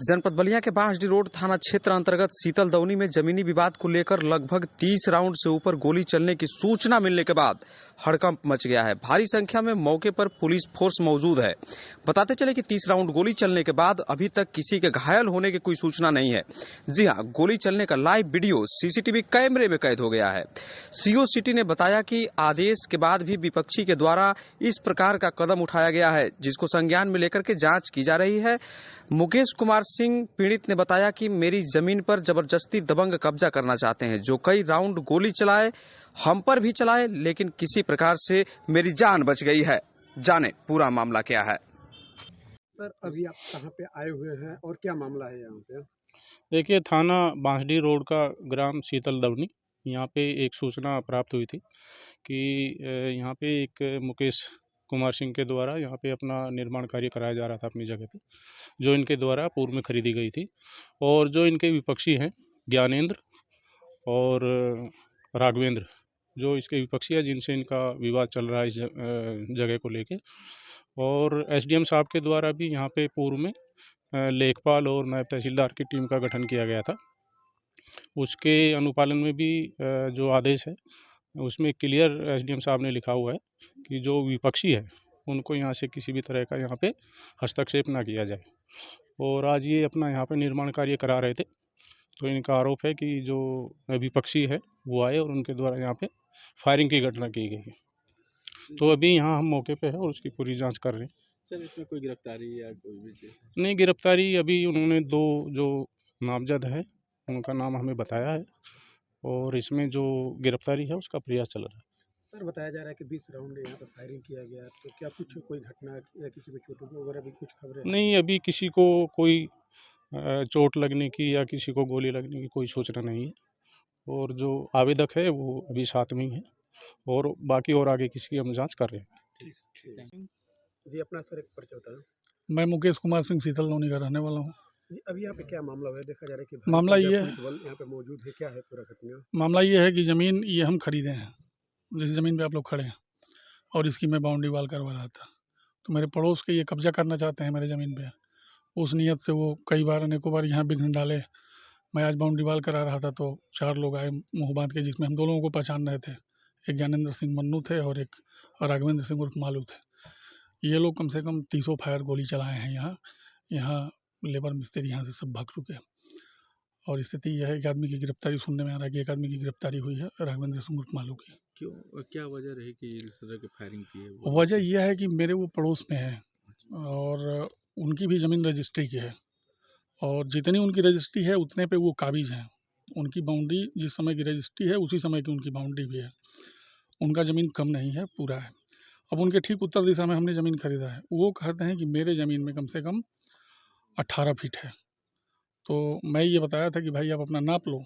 जनपद बलिया के बांसडीह रोड थाना क्षेत्र अंतर्गत शीतल दौनी में जमीनी विवाद को लेकर लगभग 30 राउंड से ऊपर गोली चलने की सूचना मिलने के बाद हड़कंप मच गया है। भारी संख्या में मौके पर पुलिस फोर्स मौजूद है। बताते चले कि 30 राउंड गोली चलने के बाद अभी तक किसी के घायल होने की कोई सूचना नहीं है। जी हां, गोली चलने का लाइव वीडियो सीसीटीवी कैमरे में कैद हो गया है। सीओ सिटी ने बताया कि आदेश के बाद भी विपक्षी के द्वारा इस प्रकार का कदम उठाया गया है, जिसको संज्ञान में लेकर के जांच की जा रही है। मुकेश कुमार सिंह पीड़ित ने बताया कि मेरी जमीन पर जबरदस्ती दबंग कब्जा करना चाहते हैं, जो कई राउंड गोली चलाए, हम पर भी चलाए, लेकिन किसी प्रकार से मेरी जान बच गई है। जाने पूरा मामला क्या है। सर, अभी आप कहां पे आए हुए हैं और क्या मामला है यहाँ पे? देखिए, थाना बांसडीह रोड का ग्राम शीतल दवनी, यहाँ पे एक सूचना प्राप्त हुई थी कि यहाँ पे एक मुकेश कुमार सिंह के द्वारा यहाँ पे अपना निर्माण कार्य कराया जा रहा था अपनी जगह पे, जो इनके द्वारा पूर्व में खरीदी गई थी। और जो इनके विपक्षी हैं ज्ञानेंद्र और राघवेंद्र, जो इसके विपक्षी है, जिनसे इनका विवाद चल रहा है इस जगह को लेके। और एसडीएम साहब के द्वारा भी यहाँ पे पूर्व में लेखपाल और नायब तहसीलदार की टीम का गठन किया गया था। उसके अनुपालन में भी जो आदेश है उसमें क्लियर एसडीएम साहब ने लिखा हुआ है कि जो विपक्षी है उनको यहाँ से किसी भी तरह का यहाँ पे हस्तक्षेप ना किया जाए। और आज ये अपना यहाँ पे निर्माण कार्य करा रहे थे, तो इनका आरोप है कि जो विपक्षी है वो आए और उनके द्वारा यहाँ पे फायरिंग की घटना की गई है। तो अभी यहाँ हम मौके पे है और उसकी पूरी जांच कर रहे हैं। सर, इसमें कोई गिरफ्तारी या कोई भी नहीं, गिरफ्तारी अभी उन्होंने 2 जो नामजद है उनका नाम हमें बताया है और इसमें जो गिरफ्तारी है उसका प्रयास चल रहा है। सर, बताया जा रहा है कि 20 राउंड यहाँ पे फायरिंग किया गया, तो क्या कुछ कोई घटना या किसी को चोट वगैरह भी कुछ खबरें? नहीं, अभी किसी को कोई चोट लगने की या किसी को गोली लगने की कोई सूचना नहीं है। और जो आवेदक है वो अभी साथ में ही है और बाकी और आगे किसी की हम जांच कर रहे हैं। जी, अपना सर एक परिचय बताएं। मैं मुकेश कुमार सिंह शीतल दौनी का रहने वाला हूँ। जी, अभी यहाँ पे क्या मामला है? देखा जा रहा है कि मामला ये है, पुलिस बल यहाँ पे मौजूद है, क्या है पूरा घटना? मामला ये है कि ज़मीन ये हम खरीदे हैं, जिस ज़मीन पे आप लोग खड़े हैं, और इसकी मैं बाउंड्री वाल करवा रहा था। तो मेरे पड़ोस के ये कब्जा करना चाहते हैं मेरे ज़मीन पे। उस नियत से वो कई बार अनेकों बार यहाँ विघ्न डाले। मैं आज बाउंड्री वाल करा रहा था तो 4 लोग आए मुँह बांध के, जिसमें हम 2 लोगों को पहचान रहे थे। एक ज्ञानेंद्र सिंह मन्नू थे और एक राघवेंद्र सिंह उर्फ मालू थे। ये लोग कम से कम 30 फायर गोली चलाए हैं यहाँ लेबर मिस्त्री यहाँ से सब भाग चुके हैं। और स्थिति यह है कि आदमी की गिरफ्तारी सुनने में आ रहा है कि एक आदमी की गिरफ्तारी हुई है, राघवेंद्र सिंह उर्फ मालू की। क्यों, क्या वजह रही कि इस तरह की फायरिंग की है? वजह यह है कि मेरे वो पड़ोस में है और उनकी भी ज़मीन रजिस्ट्री की है, और जितनी उनकी रजिस्ट्री है उतने पे वो काबिज हैं। उनकी बाउंड्री जिस समय की रजिस्ट्री है उसी समय की उनकी बाउंड्री भी है। उनका ज़मीन कम नहीं है, पूरा है। अब उनके ठीक उत्तर दिशा में हमने ज़मीन खरीदा है। वो कहते हैं कि मेरे ज़मीन में कम से कम 18 फीट है। तो मैं ये बताया था कि भाई आप अपना नाप लो,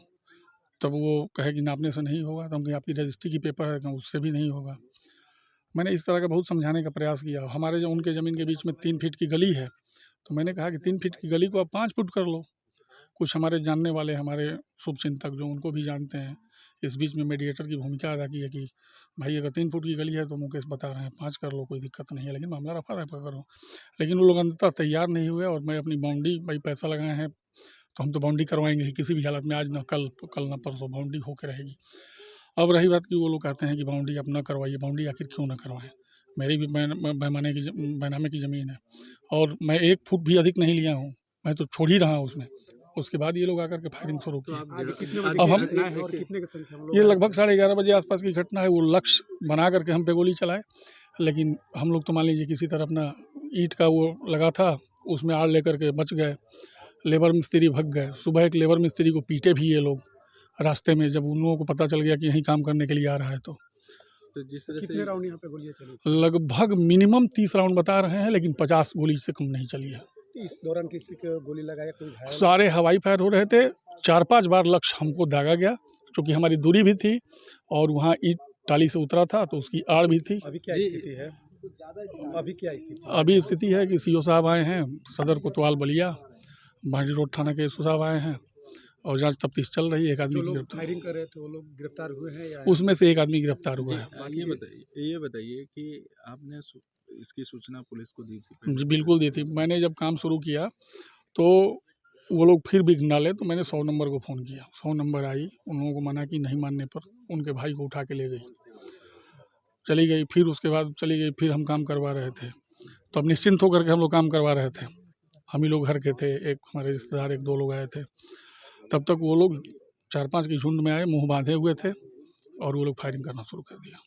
तब वो कहे कि नापने से नहीं होगा। तो हम कहे आपकी रजिस्ट्री की पेपर है, तो उससे भी नहीं होगा। मैंने इस तरह का बहुत समझाने का प्रयास किया। हमारे जो उनके ज़मीन के बीच में 3 फीट की गली है, तो मैंने कहा कि 3 फीट की गली को आप 5 फुट कर लो। कुछ हमारे जानने वाले, हमारे शुभचिंतक जो उनको भी जानते हैं, इस बीच में मीडिएटर की भूमिका अदा की है कि भाई अगर 3 फुट की गली है तो मुकेश बता रहे हैं 5 कर लो, कोई दिक्कत नहीं है, लेकिन मामला रफा-दफा करो। लेकिन वो लोग अंततः तैयार नहीं हुए और मैं अपनी बाउंड्री, भाई पैसा लगाए हैं तो हम तो बाउंड्री करवाएंगे ही किसी भी हालत में, आज ना कल, कल ना परसों बाउंड्री होकर रहेगी। अब रही बात कि वो लोग कहते हैं कि बाउंड्री आप ना करवाइए। बाउंड्री आखिर क्यों ना करवाएं? मेरी भी बैनामे की ज़मीन है और मैं 1 फुट भी अधिक नहीं लिया हूँ, मैं तो छोड़ ही रहा हूँ उसमें। उसके बाद ये लोग आकर के फायरिंग शुरू की। अब हम और कितने की संख्या में लोग? ये लगभग 11:30 बजे आसपास की घटना है। वो लक्ष्य बना करके हम पे गोली चलाए, लेकिन हम लोग तो मान लीजिए किसी तरह अपना ईंट का वो लगा था उसमें आड़ लेकर के बच गए। लेबर मिस्त्री भग गए। सुबह एक लेबर मिस्त्री को पीटे भी ये लोग रास्ते में, जब उन लोगों को पता चल गया कि यहीं काम करने के लिए आ रहा है। तो जिस तरह कितने से राउंड यहाँ पे गोलियां चली? लगभग मिनिमम 30 राउंड बता रहे हैं, लेकिन 50 गोली से कम नहीं चली है। इस दौरान किसी को गोली लगाया, कोई घायल? सारे हवाई फायर हो रहे थे। 4-5 बार लक्ष्य हमको दागा गया, क्योंकि हमारी दूरी भी थी और वहाँ ईंट टाली से उतरा था तो उसकी आड़ भी थी। अभी क्या स्थिति है? अभी क्या स्थिति? अभी स्थिति है कि सीओ साहब आए हैं, सदर कोतवाल बलिया, बांसडीह रोड थाना के एसओ साहब आए हैं और जांच तफ्तीश चल रही है। एक आदमी जो की लोग गिरफ्तार, फायरिंग कर रहे थे वो लोग गिरफ्तार हुए हैं या? उसमें से एक आदमी गिरफ्तार हुआ है। ये बताइए कि आपने इसकी सूचना पुलिस को दी थी पहले? जी बिल्कुल दी थी। मैंने जब काम शुरू किया तो वो लोग फिर भी डाले तो मैंने 100 नंबर को फ़ोन किया। 100 नंबर आई, उन लोगों को मना की, नहीं मानने पर उनके भाई को उठा के ले गई, चली गई। फिर उसके बाद चली गई, फिर हम काम करवा रहे थे, तो अब निश्चिंत होकर के हम लोग काम करवा रहे थे। हम ही लोग घर के थे, एक हमारे रिश्तेदार 1-2 लोग आए थे। तब तक वो लोग 4-5 के झुंड में आए, मुँह बाँधे हुए थे और वो लोग फायरिंग करना शुरू कर दिया।